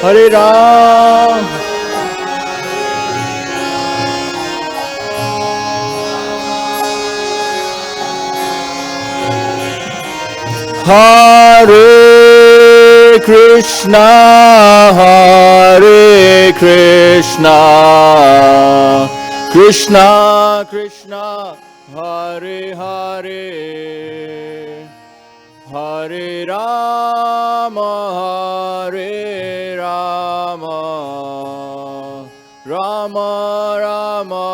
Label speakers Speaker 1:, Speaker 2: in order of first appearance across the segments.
Speaker 1: Hare Ram, Hare Krishna, Hare Krishna, Krishna Krishna, Hare Hare, Hare Rama, Hare Rama, Rama Rama,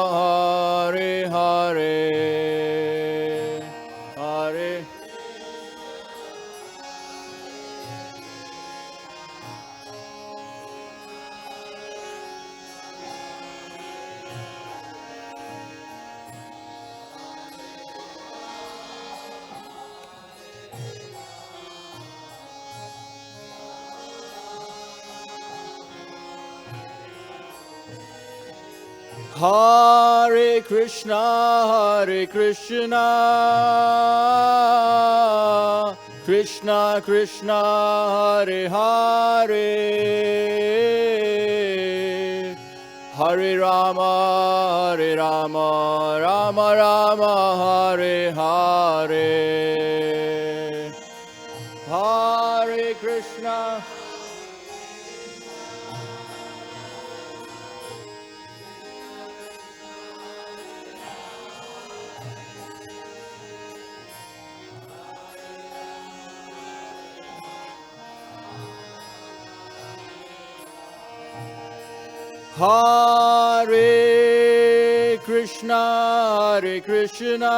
Speaker 1: Hare Hare, Hare. Hare Krishna, Hare Krishna, Krishna Krishna, Hare Hare, Hare Rama, Hare Rama, Rama Rama, Hare Hare, Hare Krishna. Hare Krishna, Hare Krishna,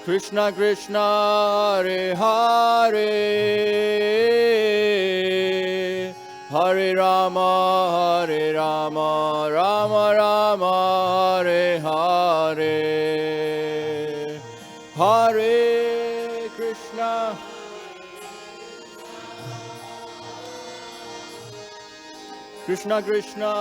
Speaker 1: Krishna Krishna, Hare Hare, Hare Rama, Hare Rama, Rama Rama, Hare Hare, Hare Krishna. Krishna Krishna,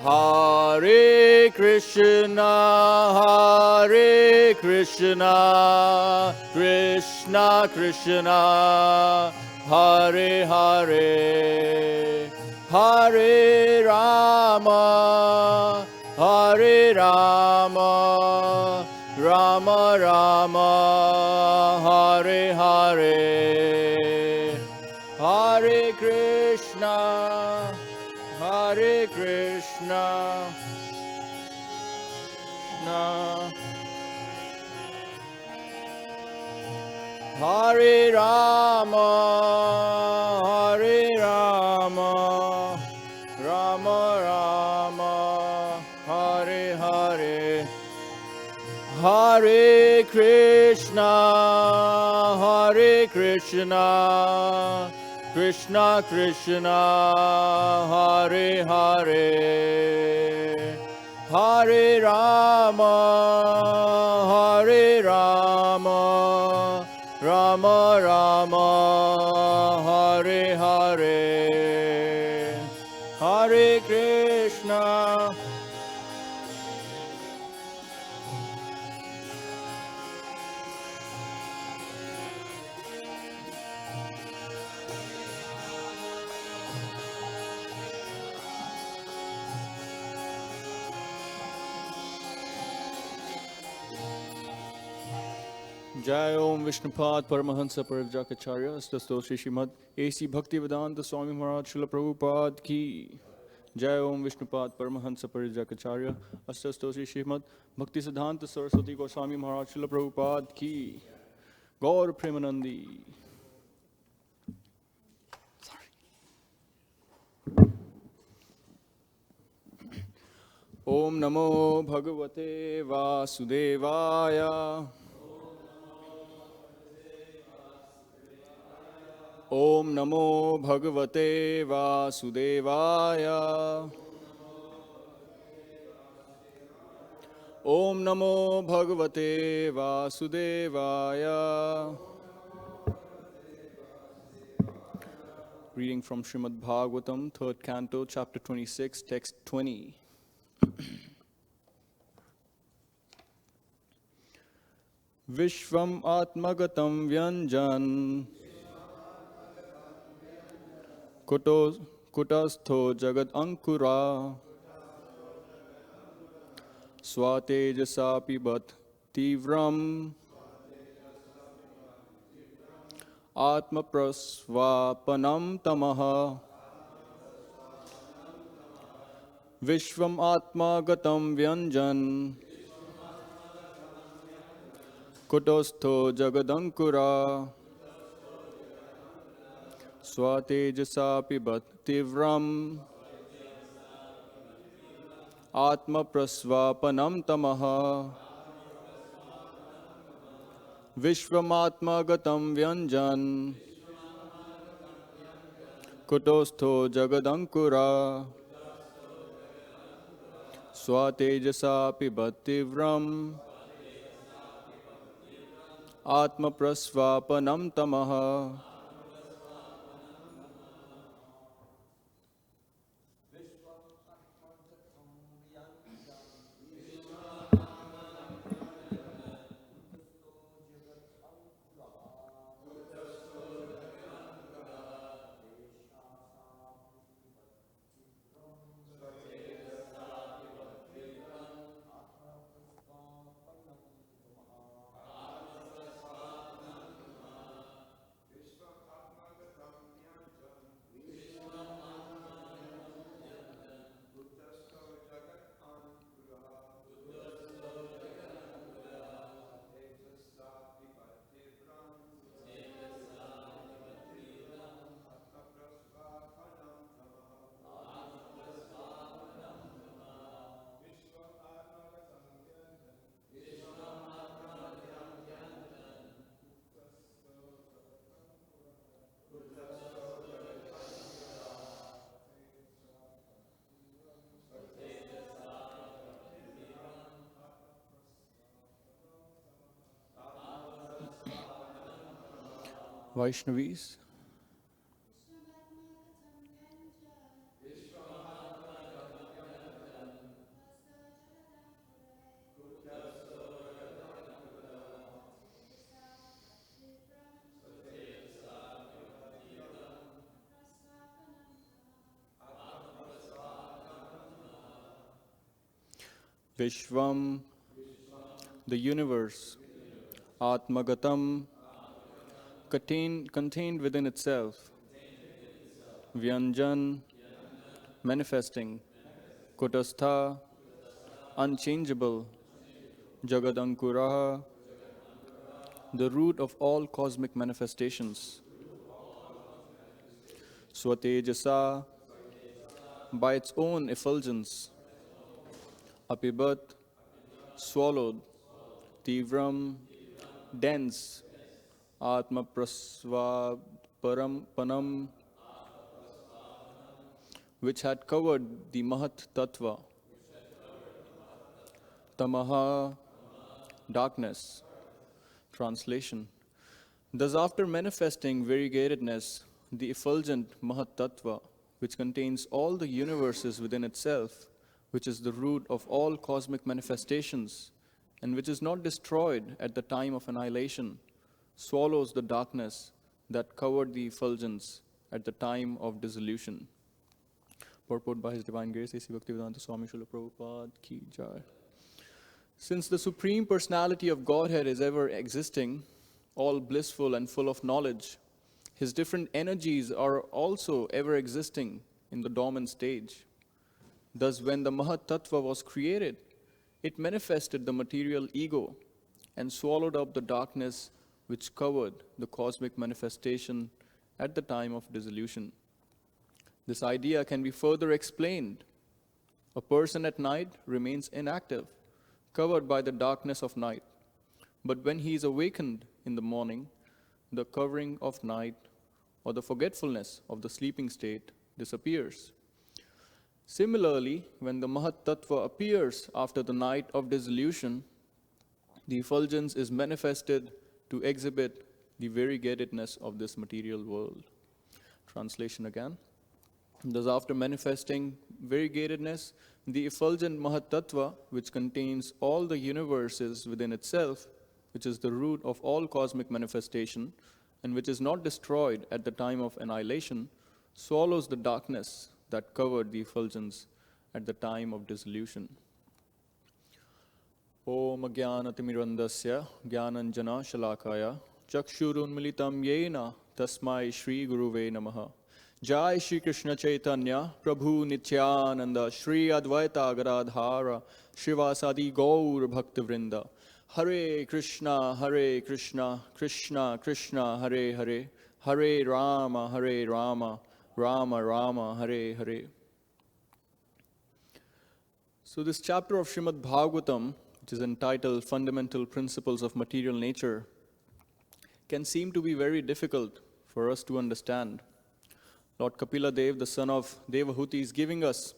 Speaker 1: Hare Krishna, Hare Krishna, Krishna Krishna, Hare Hare, Hare Rama, Hare Rama, Rama Rama, Hare Hare, Hare Krishna, Hare Krishna, Hare Rama, Hare Rama, Rama Rama, Hare Hare, Hare Krishna, Hare Krishna, Krishna Krishna, Hare Hare, Hare Rama, Hare Rama, Rama Rama, Hare Hare, Hare Krishna. Jai Om Vishnupad Paramahansa Parivjakacharya Astasto Shri Srimad A.C. Bhaktivedanta Swami Maharaj Srila Prabhupada Ki. Jai Om Vishnupad Paramahansa Parivjakacharya Astasto Shri Srimad Bhaktisiddhanta Saraswati Goswami Maharaj Srila Prabhupada Ki. Gaur Premanandi. Om Namo Bhagavate Vasudevaya. Om Namo Bhagavate Vasudevaya. Om Namo Bhagavate Vasudevaya. Reading from Srimad Bhagavatam, 3rd Canto, Chapter 26, Text 20. Viśvam ātma-gataṁ vyañjan kūṭa-stho jagad-aṅkuraḥ sva-tejasāpibat tīvram ātma-prasvāpanam tamaḥ viśvam ātma-gataṁ vyañjan kūṭa-stho jagad-aṅkuraḥ sva-tejasāpibat tīvram ātma-prasvāpanam tamaḥ viśvam ātma-gatam vyañjan kūṭa-stho jagad-aṅkuraḥ sva-tejasāpibat tīvram ātma-prasvāpanam tamaḥ. Vaishnavis, viśvam, the universe, ātma-gataṁ, contained within itself, viyañjan, manifesting, kūṭa-sthaḥ, unchangeable, jagad-aṅkuraḥ, the root of all cosmic manifestations, sva-tejasā, by its own effulgence, apibat, swallowed, tīvram, dense, ātma-prasvāpanam, which had covered the mahat-tattva, tamaḥ, darkness. Translation. Thus, after manifesting variegatedness, the effulgent mahat-tattva, which contains all the universes within itself, which is the root of all cosmic manifestations, and which is not destroyed at the time of annihilation, swallows the darkness that covered the effulgence at the time of dissolution. Purport by His Divine Grace, A.C. Bhaktivedanta Swami Srila Prabhupada Ki Jai. Since the Supreme Personality of Godhead is ever existing, all blissful and full of knowledge, His different energies are also ever existing in the dormant stage. Thus, when the mahat-tattva was created, it manifested the material ego and swallowed up the darkness which covered the cosmic manifestation at the time of dissolution. This idea can be further explained. A person at night remains inactive, covered by the darkness of night. But when he is awakened in the morning, the covering of night or the forgetfulness of the sleeping state disappears. Similarly, when the mahat-tattva appears after the night of dissolution, the effulgence is manifested to exhibit the variegatedness of this material world. Translation again. Thus, after manifesting variegatedness, the effulgent mahat-tattva, which contains all the universes within itself, which is the root of all cosmic manifestation, and which is not destroyed at the time of annihilation, swallows the darkness that covered the effulgence at the time of dissolution. Om ajnana-timirandasya jnananjana shalakaya chakshurunmilitam yena tasmai Shri Guruve namaha. Jai Shri Krishna Chaitanya Prabhu Nityananda Shri Advaita Gadadhara Shivasadi Gaur Bhaktavrinda. Hare Krishna, Krishna Krishna, Hare Hare, Hare Rama, Rama Rama, Hare Hare. So this chapter of Srimad Bhagavatam, which is entitled Fundamental Principles of Material Nature, can seem to be very difficult for us to understand. Lord Kapila Dev, the son of Devahuti, is giving us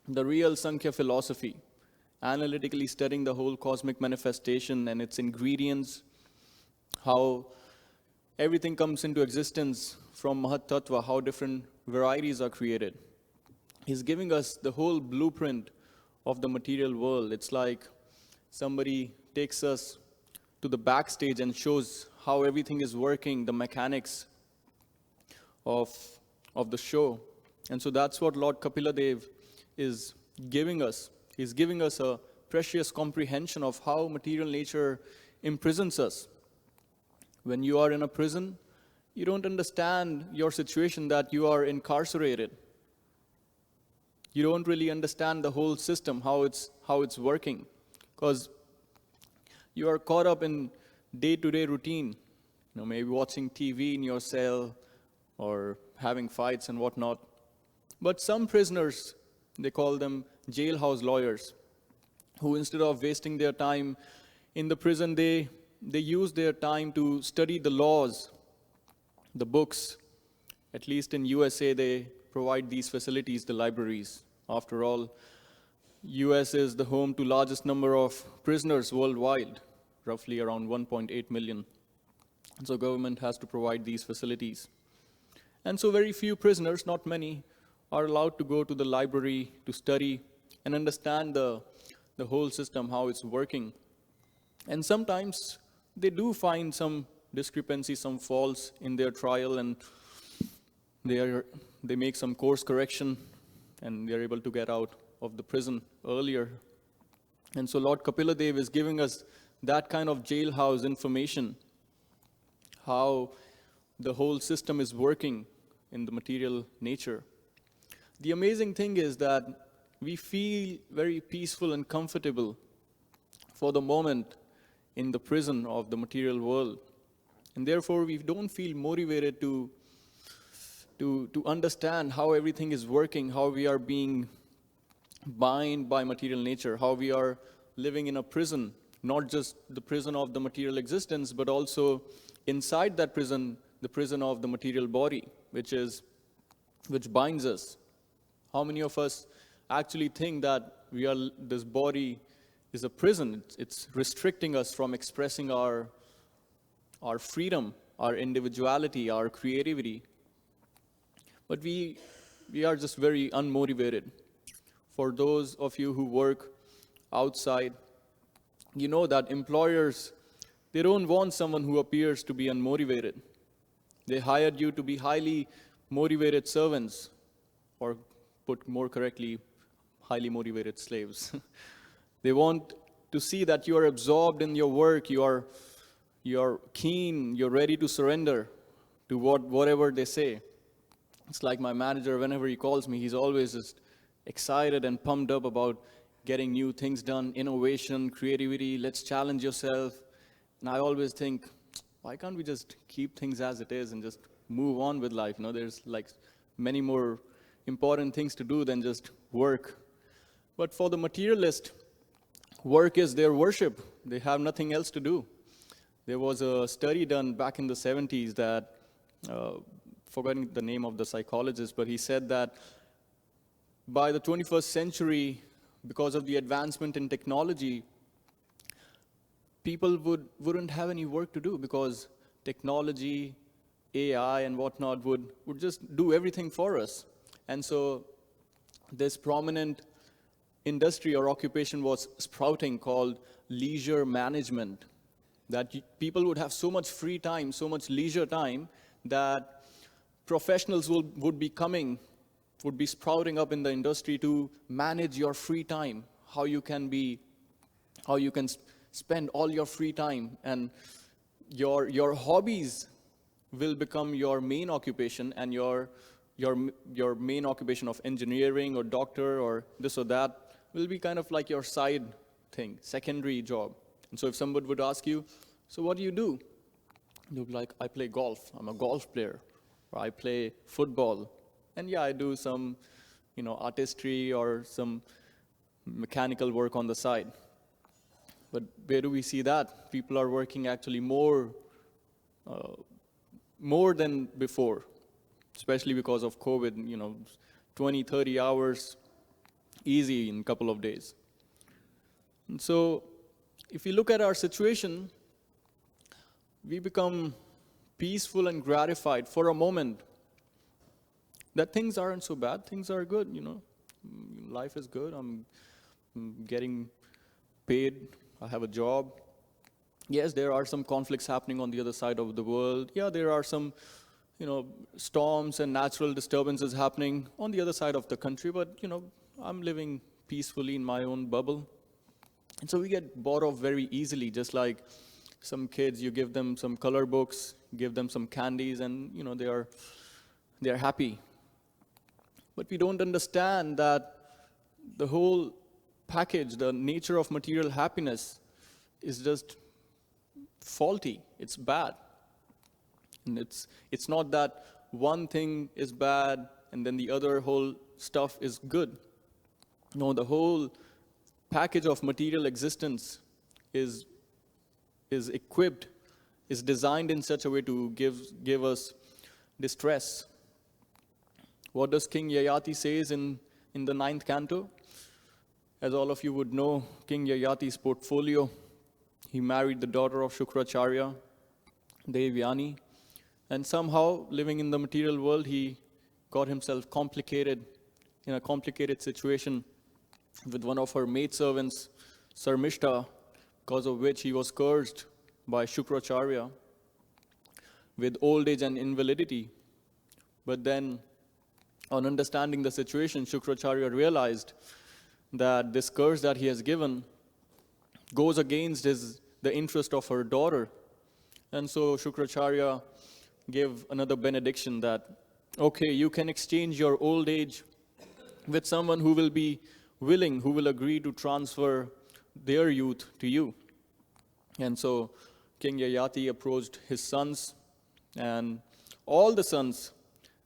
Speaker 1: the real Sankhya philosophy, analytically studying the whole cosmic manifestation and its ingredients, how everything comes into existence from mahat-tattva, how different varieties are created. He's giving us the whole blueprint of the material world. It's like somebody takes us to the backstage and shows how everything is working, the mechanics of the show. And so that's what Lord Kapila Dev is giving us. He's giving us a precious comprehension of how material nature imprisons us. When you are in a prison, you don't understand your situation, that you are incarcerated. You don't really understand the whole system, how it's working, because you are caught up in day-to-day routine. Maybe watching TV in your cell or having fights and whatnot. But some prisoners, they call them jailhouse lawyers, who instead of wasting their time in the prison, they use their time to study the laws, the books. At least in USA, they provide these facilities, the libraries. After all, US is the home to largest number of prisoners worldwide, roughly around 1.8 million. So government has to provide these facilities. And so very few prisoners, not many, are allowed to go to the library to study and understand the whole system, how it's working. And sometimes they do find some discrepancy, some faults in their trial, and they make some course correction, and they're able to get out of the prison earlier. And so Lord Kapila Dev is giving us that kind of jailhouse information, how the whole system is working in the material nature. The amazing thing is that we feel very peaceful and comfortable for the moment in the prison of the material world. And therefore, we don't feel motivated to understand how everything is working, how we are being bound by material nature, how we are living in a prison, not just the prison of the material existence, but also inside that prison, the prison of the material body, which binds us. How many of us actually think that this body is a prison? It's restricting us from expressing our freedom, our individuality, our creativity. But we are just very unmotivated. For those of you who work outside, you know that employers, they don't want someone who appears to be unmotivated. They hired you to be highly motivated servants, or put more correctly, highly motivated slaves. They want to see that you are absorbed in your work, you are keen, you're ready to surrender to whatever they say. It's like my manager, whenever he calls me, he's always just excited and pumped up about getting new things done, innovation, creativity, let's challenge yourself. And I always think, why can't we just keep things as it is and just move on with life? There's like many more important things to do than just work. But for the materialist, work is their worship. They have nothing else to do. There was a study done back in the 70s that, forgetting the name of the psychologist, but he said that by the 21st century, because of the advancement in technology, people wouldn't have any work to do, because technology AI and whatnot would just do everything for us. And so this prominent industry or occupation was sprouting called leisure management, that people would have so much free time, so much leisure time, that professionals would be sprouting up in the industry to manage your free time, how you can spend all your free time, and your hobbies will become your main occupation, and your main occupation of engineering or doctor or this or that will be kind of like your side thing, secondary job. And so if somebody would ask you, so what do? You'll be like, I play golf, I'm a golf player, or I play football, and yeah, I do some, artistry or some mechanical work on the side. But where do we see that? People are working actually more than before, especially because of COVID, 20, 30 hours easy in a couple of days. And so if you look at our situation, we become peaceful and gratified for a moment that things aren't so bad, things are good, life is good, I'm getting paid, I have a job. Yes, there are some conflicts happening on the other side of the world. Yeah, there are some, storms and natural disturbances happening on the other side of the country, but, I'm living peacefully in my own bubble. And so we get bored of very easily, just like some kids, you give them some color books, give them some candies, and, they are happy. But we don't understand that the whole package, the nature of material happiness, is just faulty. It's bad. And it's not that one thing is bad and then the other whole stuff is good. No, the whole package of material existence is equipped, is designed in such a way to give us distress. What does King Yayati says in the 9th canto? As all of you would know, King Yayati's portfolio, he married the daughter of Shukracharya, Devyani, and somehow, living in the material world, he got himself in a complicated situation with one of her maidservants, Sarmishta, because of which he was cursed by Shukracharya with old age and invalidity. But then, on understanding the situation, Shukracharya realized that this curse that he has given goes against the interest of her daughter. And so Shukracharya gave another benediction that, okay, you can exchange your old age with someone who will be willing, who will agree to transfer their youth to you. And so King Yayati approached his sons, and all the sons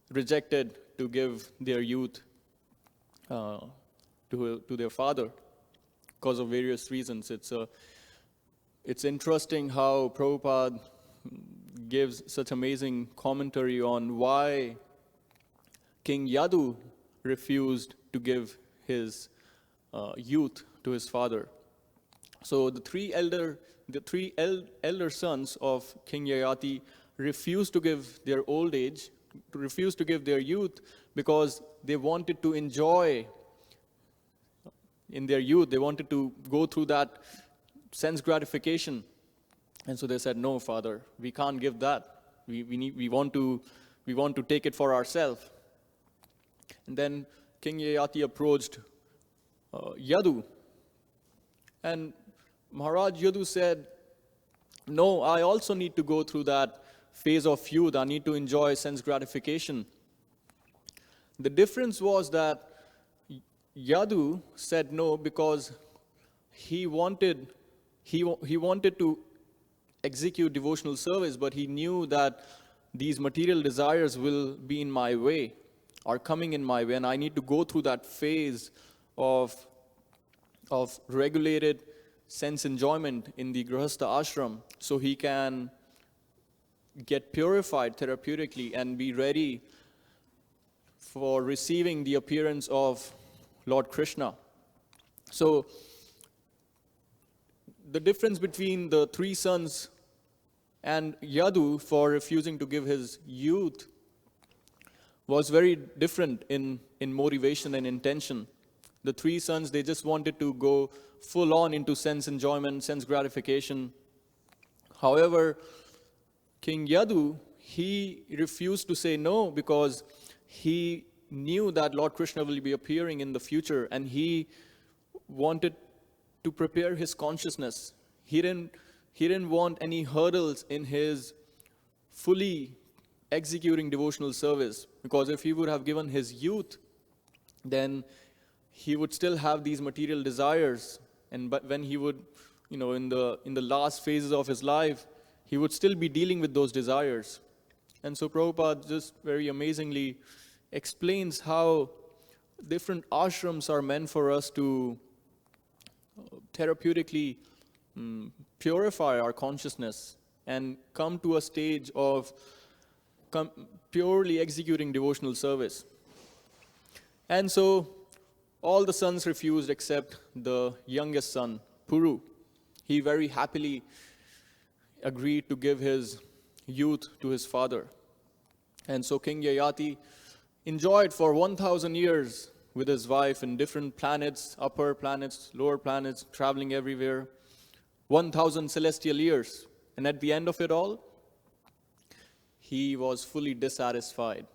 Speaker 1: rejected to give their youth to their father because of various reasons. It's interesting how Prabhupada gives such amazing commentary on why King Yadu refused to give his youth to his father. So the three elder sons of King Yayati refused to give their old age, refused to give their youth, because they wanted to enjoy in their youth. They wanted to go through that sense gratification. And so they said, no, father, we can't give that. We want to take it for ourselves. And then King Yayati approached Yadu. And Maharaj Yadu said, no, I also need to go through that phase of youth. I need to enjoy sense gratification. The difference was that Yadu said no because he wanted to execute devotional service, but he knew that these material desires will be in my way, are coming in my way, and I need to go through that phase of regulated sense enjoyment in the Grihastha ashram so he can get purified therapeutically and be ready for receiving the appearance of Lord Krishna. So the difference between the three sons And Yadu, for refusing to give his youth, was very different in motivation and intention. The three sons, they just wanted to go full on into sense enjoyment, sense gratification. However, King Yadu, he refused to say no because he knew that Lord Krishna will be appearing in the future, and he wanted to prepare his consciousness. He didn't want any hurdles in his fully executing devotional service, because if he would have given his youth, then he would still have these material desires, but when he would, in the last phases of his life, he would still be dealing with those desires. And so Prabhupada just very amazingly explains how different ashrams are meant for us to therapeutically purify our consciousness and come to a stage of purely executing devotional service. And so all the sons refused except the youngest son, Puru. He very happily agreed to give his youth to his father. And so King Yayati enjoyed for 1,000 years with his wife in different planets, upper planets, lower planets, traveling everywhere. 1,000 celestial years. And at the end of it all, he was fully dissatisfied.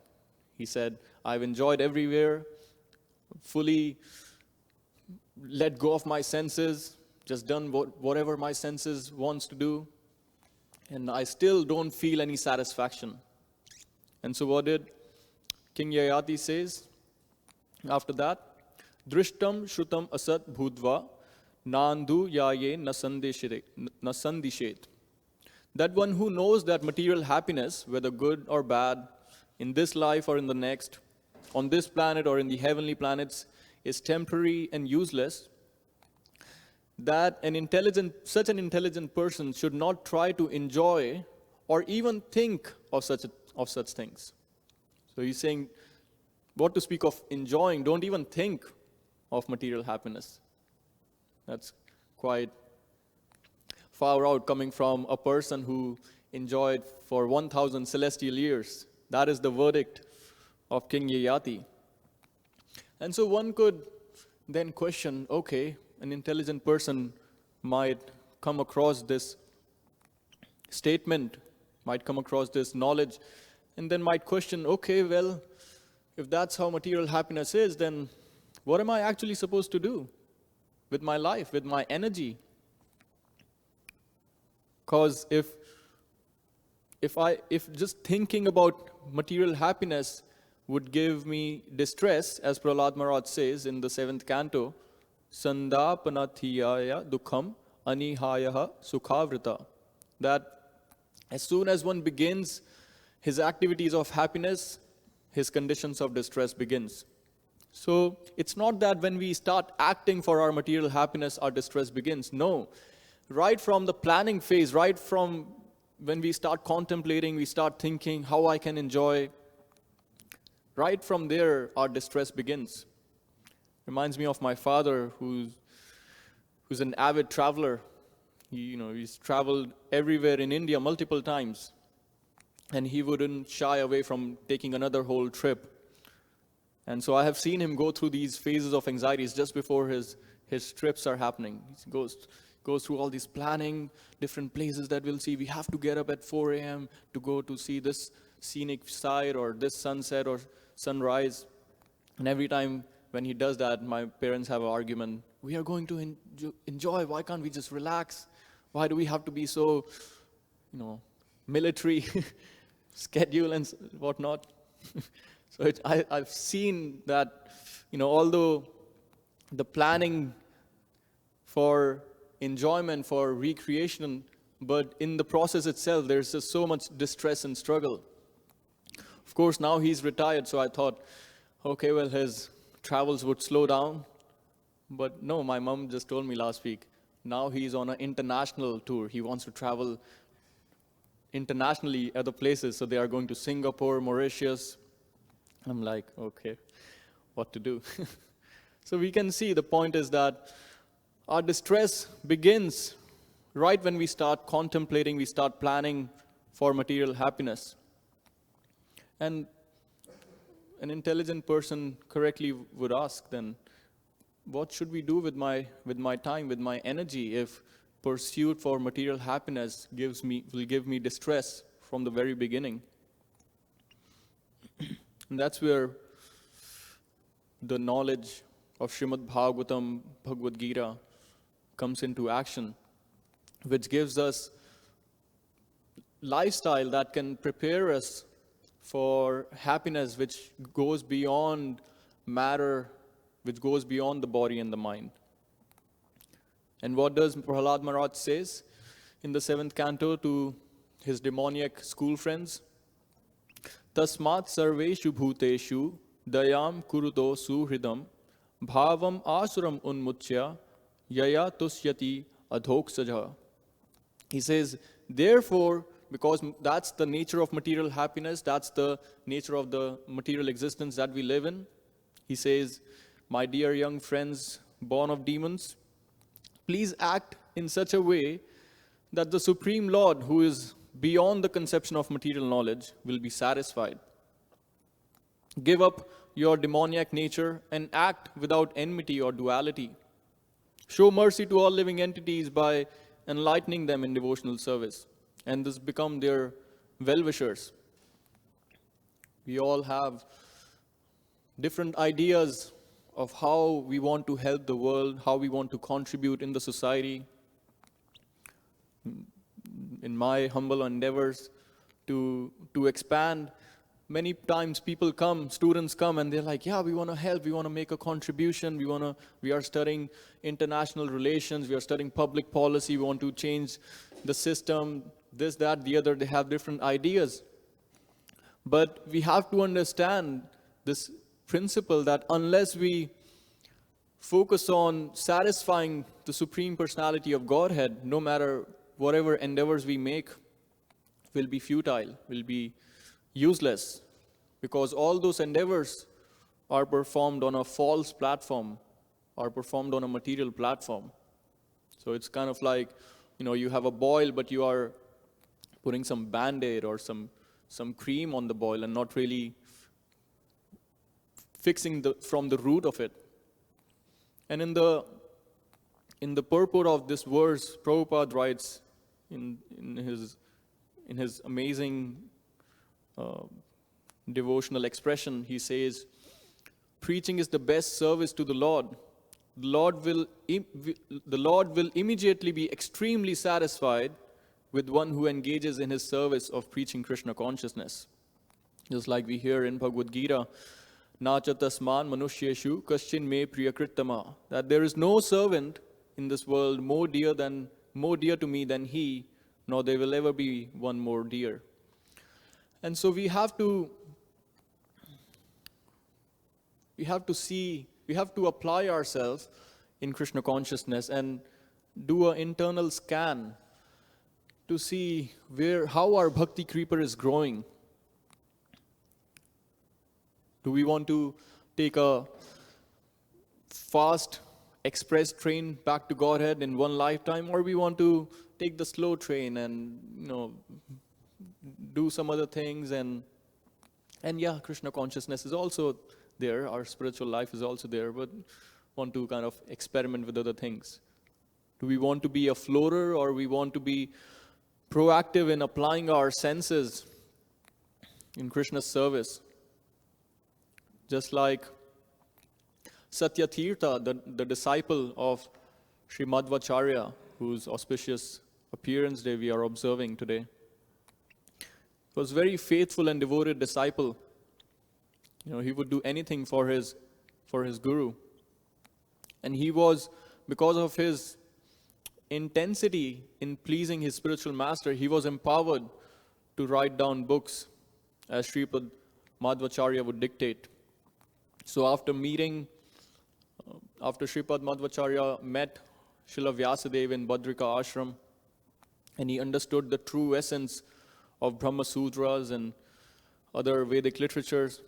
Speaker 1: He said, I've enjoyed everywhere, fully let go of my senses, just done whatever my senses wants to do, and I still don't feel any satisfaction. And so what did King Yayati says after that? Drishtam shrutam asat bhudva nandu yaye nasandishet. That one who knows that material happiness, whether good or bad, in this life or in the next, on this planet or in the heavenly planets, is temporary and useless, that such an intelligent person should not try to enjoy or even think of such things. So he's saying, what to speak of enjoying, don't even think of material happiness. That's quite far out coming from a person who enjoyed for 1,000 celestial years. That is the verdict of King Yayati. And so one could then question, okay, an intelligent person might come across this statement, might come across this knowledge, and then might question, okay, well, if that's how material happiness is, then what am I actually supposed to do with my life, with my energy? Because if just thinking about material happiness would give me distress, as Prahlad Maharaj says in the 7th canto, Sandapanathiyaya dukham anihaya sukhavrita, that as soon as one begins his activities of happiness, his conditions of distress begins. So it's not that when we start acting for our material happiness, our distress begins. No. Right from the planning phase, right from when we start contemplating, we start thinking how I can enjoy, right from there our distress begins. Reminds me of my father, who's an avid traveler. He's traveled everywhere in India multiple times, and he wouldn't shy away from taking another whole trip. And so I have seen him go through these phases of anxieties just before his trips are happening. He goes through all these planning, different places that we'll see. We have to get up at 4 a.m. to go to see this scenic site or this sunset or sunrise. And every time when he does that, my parents have an argument. We are going to enjoy. Why can't we just relax? Why do we have to be so, military schedule and whatnot? So I've seen that, although the planning for enjoyment, for recreation, but in the process itself, there's just so much distress and struggle. Of course, now he's retired, so I thought, okay, well, his travels would slow down. But no, my mom just told me last week, now he's on an international tour. He wants to travel internationally other places, so they are going to Singapore, Mauritius. I'm like, okay, what to do? So we can see the point is that our distress begins right when we start contemplating, we start planning for material happiness. And an intelligent person correctly would ask then, what should we do with my time, with my energy, if pursuit for material happiness will give me distress from the very beginning? And that's where the knowledge of Srimad Bhagavatam, Bhagavad Gita comes into action, which gives us lifestyle that can prepare us for happiness which goes beyond matter, which goes beyond the body and the mind. And what does Prahlad Maharaj says in the 7th canto to his demoniac school friends? Tasmat sarveshu bhuteshu dayam kuruto suhridam bhavam asuram unmuchya yaya tusyati adhoksaja. He says, therefore, because that's the nature of material happiness, that's the nature of the material existence that we live in. He says, my dear young friends born of demons, please act in such a way that the Supreme Lord, who is beyond the conception of material knowledge, will be satisfied. Give up your demoniac nature and act without enmity or duality. Show mercy to all living entities by enlightening them in devotional service, and thus become their well-wishers. We all have different ideas of how we want to help the world, how we want to contribute in the society. In my humble endeavors to expand, many times students come and they're like, yeah, we want to help, we want to make a contribution, we are studying international relations, we are studying public policy, we want to change the system, this, that, the other. They have different ideas. But we have to understand this principle that unless we focus on satisfying the Supreme Personality of Godhead, no matter whatever endeavors we make will be futile, will be useless, because all those endeavors are performed on a false platform, are performed on a material platform. So it's kind of like, you have a boil, but you are putting some Band-Aid or some cream on the boil and not really fixing from the root of it. And in the purport of this verse, Prabhupada writes in his amazing devotional expression, he says, preaching is the best service to the Lord. The Lord will immediately be extremely satisfied with one who engages in his service of preaching Krishna consciousness. Just like we hear in Bhagavad Gita, Nacha tasman manushyeshu kaschin me priyakrittama, that there is no servant in this world more dear to me than he, nor there will ever be one more dear. And so we have to apply ourselves in Krishna consciousness and do an internal scan to see how our bhakti creeper is growing. Do we want to take a fast express train back to Godhead in one lifetime, or we want to take the slow train and do some other things, and yeah, Krishna consciousness is also there, our spiritual life is also there, but want to kind of experiment with other things. Do we want to be a floater, or we want to be proactive in applying our senses in Krishna's service? Just like Satyatirtha, the disciple of Sri Madhvacharya, whose auspicious appearance day we are observing today, was very faithful and devoted disciple. He would do anything for his guru. And he was, because of his intensity in pleasing his spiritual master, he was empowered to write down books as Sripad Madhvacharya would dictate. So after Sripad Madhvacharya met Srila Vyasadeva in Badrika Ashram, and he understood the true essence of Brahma Sutras and other Vedic literatures,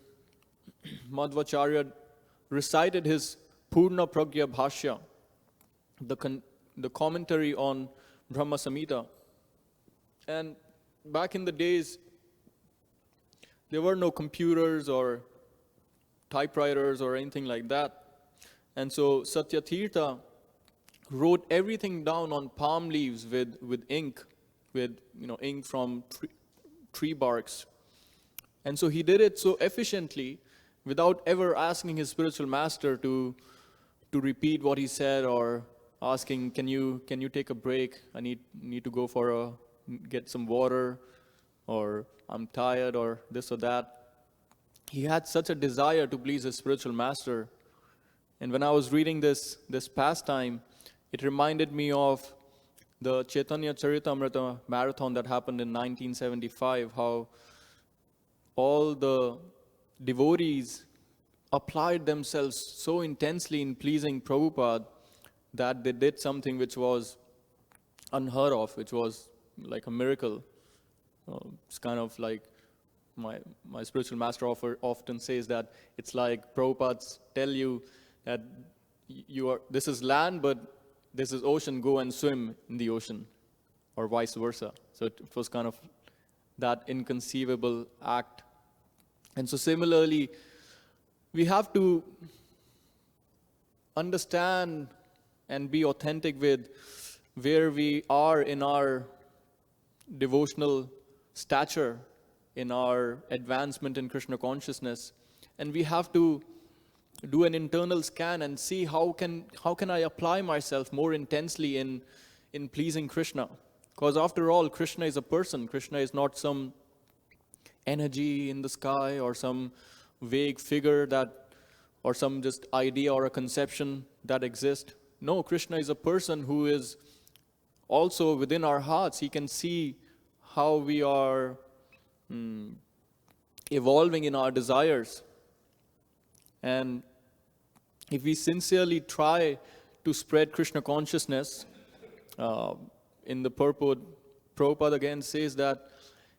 Speaker 1: Madhvacharya recited his Purna Pragya Bhashya, the commentary on Brahma Samhita. And back in the days, there were no computers or typewriters or anything like that. And so Satyatirtha wrote everything down on palm leaves with ink, with ink from tree barks. And so he did it so efficiently without ever asking his spiritual master to repeat what he said, or asking, can you take a break? I need to go get some water, or I'm tired, or this or that. He had such a desire to please his spiritual master. And when I was reading this pastime, it reminded me of the Chaitanya Charitamrita marathon that happened in 1975, how all the devotees applied themselves so intensely in pleasing Prabhupada that they did something which was unheard of, which was like a miracle. It's kind of like my spiritual master often says that it's like Prabhupada tell you that this is land, but this is ocean, go and swim in the ocean, or vice versa. So it was kind of that inconceivable act. And so similarly, we have to understand and be authentic with where we are in our devotional stature, in our advancement in Krishna consciousness. And we have to do an internal scan and see how can I apply myself more intensely in pleasing Krishna. Because after all, Krishna is a person. Krishna is not some energy in the sky or some vague figure or some just idea or a conception that exists. No, Krishna is a person who is also within our hearts. He can see how we are evolving in our desires. And if we sincerely try to spread Krishna consciousness, in the purport, Prabhupada again says that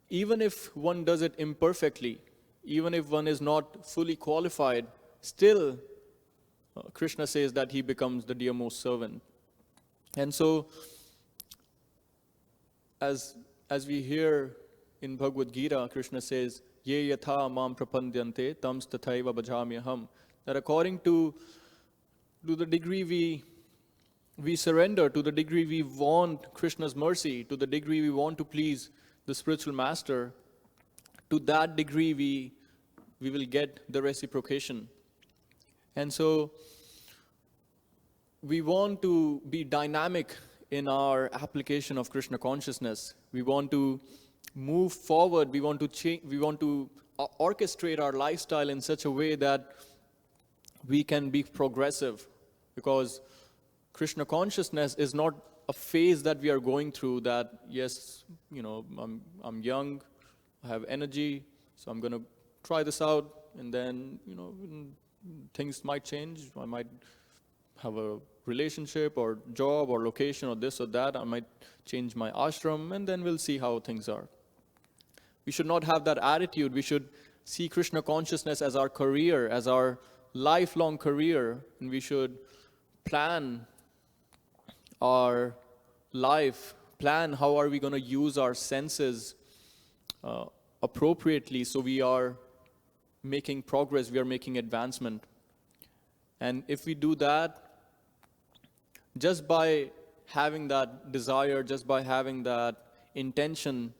Speaker 1: even if one does it imperfectly, even if one is not fully qualified, still Krishna says that he becomes the dearmost servant. And so, as we hear in Bhagavad Gita, Krishna says, Ye yatha mam prapadyante tam tathaiva bhajamyaham. That according to the degree we surrender, to the degree we want Krishna's mercy, to the degree we want to please the spiritual master, to that degree we will get the reciprocation. And so we want to be dynamic in our application of Krishna consciousness. We want to move forward. We want to change. We want to orchestrate our lifestyle in such a way that we can be progressive, because Krishna consciousness is not a phase that we are going through that, yes, I'm young, I have energy, so I'm going to try this out, and then, things might change. I might have a relationship or job or location or this or that. I might change my ashram, and then we'll see how things are. We should not have that attitude. We should see Krishna consciousness as our career, as our lifelong career, and we should plan our life, plan how are we going to use our senses appropriately, so we are making progress, we are making advancement. And if we do that, just by having that desire, just by having that intention,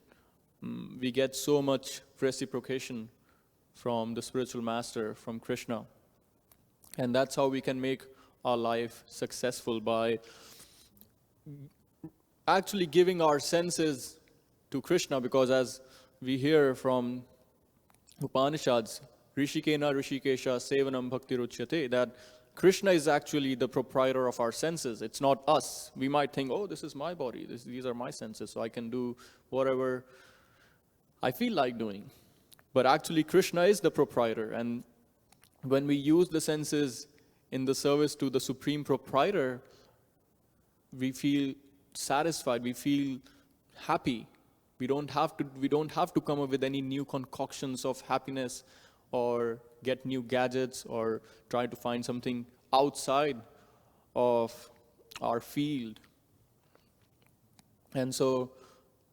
Speaker 1: we get so much reciprocation from the spiritual master, from Krishna. And that's how we can make our life successful, by actually giving our senses to Krishna. Because as we hear from Upanishads, Rishikena Rishikesha Sevanam Bhakti Ruchyate, that Krishna is actually the proprietor of our senses. It's not us. We might think, oh, this is my body, these are my senses, so I can do whatever I feel like doing. But actually Krishna is the proprietor, and when we use the senses in the service to the Supreme Proprietor, we feel satisfied, we feel happy. We don't have to come up with any new concoctions of happiness, or get new gadgets, or try to find something outside of our field. And so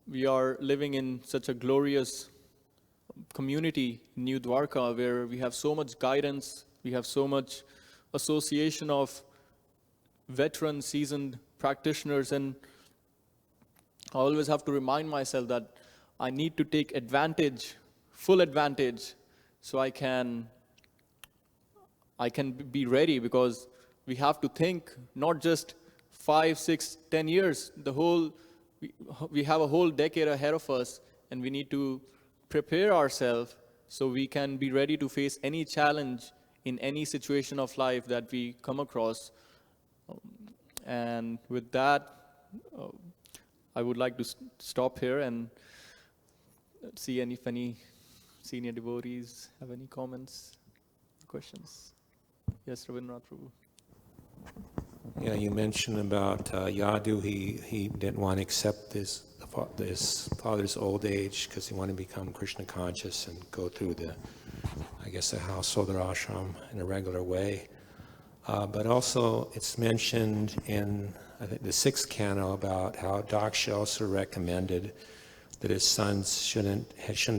Speaker 1: we are living in such a glorious community, New Dwarka, where we have so much guidance, we have so much association of veteran, seasoned practitioners, and I always have to remind myself that I need to take advantage, full advantage, so I can be ready, because we have to think not just 5, 6, 10 years. We have a whole decade ahead of us, and we need to prepare ourselves so we can be ready to face any challenge in any situation of life that we come across. And with that, I would like to stop here and see if any senior devotees have any comments, questions. Yes, Rabindranath Prabhu.
Speaker 2: Yeah, you mentioned about Yadu. He didn't want to accept his father's old age because he wanted to become Krishna conscious and go through the household or ashram in a regular way. But also, it's mentioned in I think the 6th canto about how Daksha also recommended that his sons shouldn't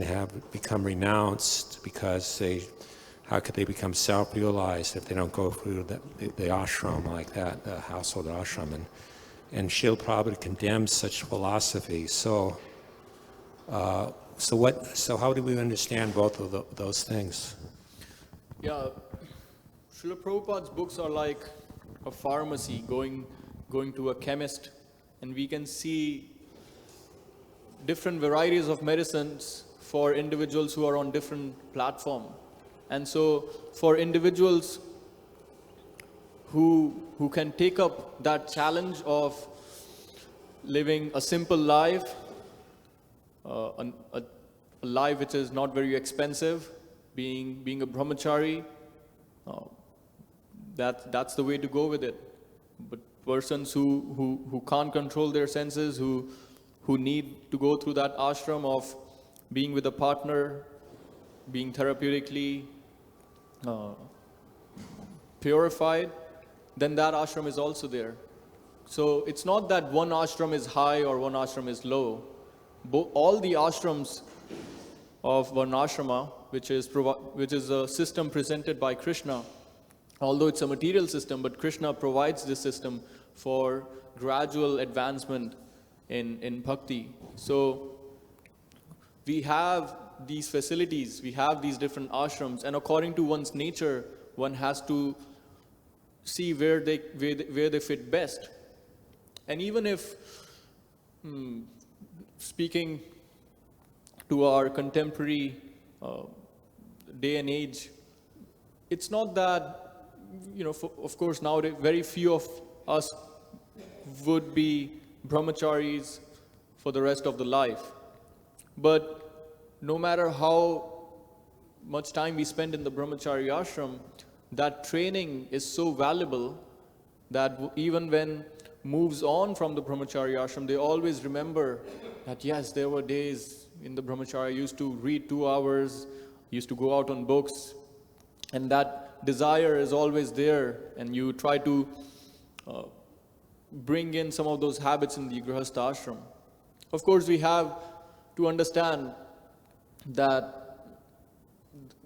Speaker 2: have become renounced because how could they become self-realized if they don't go through the ashram like that, the household ashram? And Srila Prabhupada condemns such philosophy. So how do we understand both of those things?
Speaker 1: Yeah, Srila Prabhupada's books are like a pharmacy, going to a chemist, and we can see different varieties of medicines for individuals who are on different platform. And so for individuals who can take up that challenge of living a simple life, a life which is not very expensive, being a brahmachari, that's the way to go with it. But persons who can't control their senses, who need to go through that ashram of being with a partner, being therapeutically purified, then that ashram is also there. So it's not that one ashram is high or one ashram is low. All the ashrams of Varnashrama, which is a system presented by Krishna, although it's a material system, but Krishna provides this system for gradual advancement in bhakti. So we have these facilities, we have these different ashrams, and according to one's nature, one has to see where they fit best. And even if, speaking to our contemporary day and age, it's not that, of course nowadays very few of us would be brahmacharis for the rest of the life. But no matter how much time we spend in the brahmachari ashram, that training is so valuable that even when moves on from the brahmachari ashram, they always remember that yes, there were days in the brahmachari I used to read 2 hours, used to go out on books, and that desire is always there, and you try to bring in some of those habits in the grihastha ashram. Of course, we have to understand that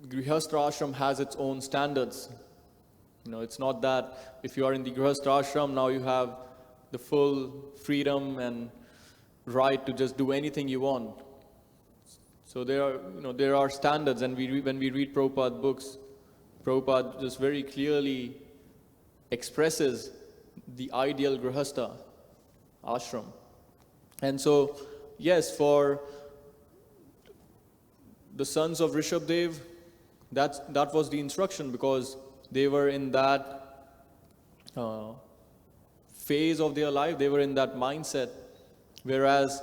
Speaker 1: grihastha ashram has its own standards. It's not that if you are in the grihastha ashram, now you have the full freedom and right to just do anything you want. So there are standards, and when we read Prabhupada books, Prabhupada just very clearly expresses the ideal grihastha ashram. And so, yes, for the sons of Rishabdev, that was the instruction, because they were in that phase of their life, they were in that mindset. Whereas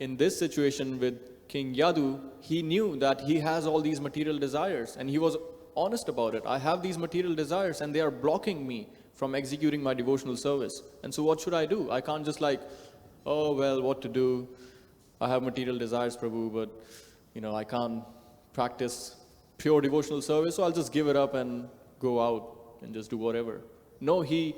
Speaker 1: in this situation with King Yadu, he knew that he has all these material desires, and he was honest about it. I have these material desires and they are blocking me from executing my devotional service. And so what should I do? I can't just oh well, what to do? I have material desires, Prabhu, but I can't practice pure devotional service, so I'll just give it up and go out and just do whatever. No, he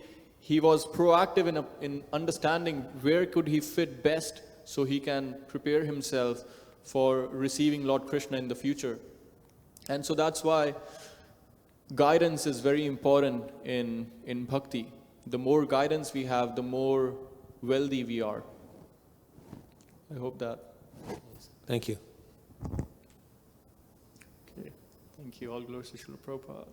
Speaker 1: was proactive in understanding where could he fit best so he can prepare himself for receiving Lord Krishna in the future. And so that's why guidance is very important in bhakti. The more guidance we have, the more wealthy we are. I hope that.
Speaker 2: Thank you.
Speaker 1: Okay. Thank you. All glories to Srila Prabhupada.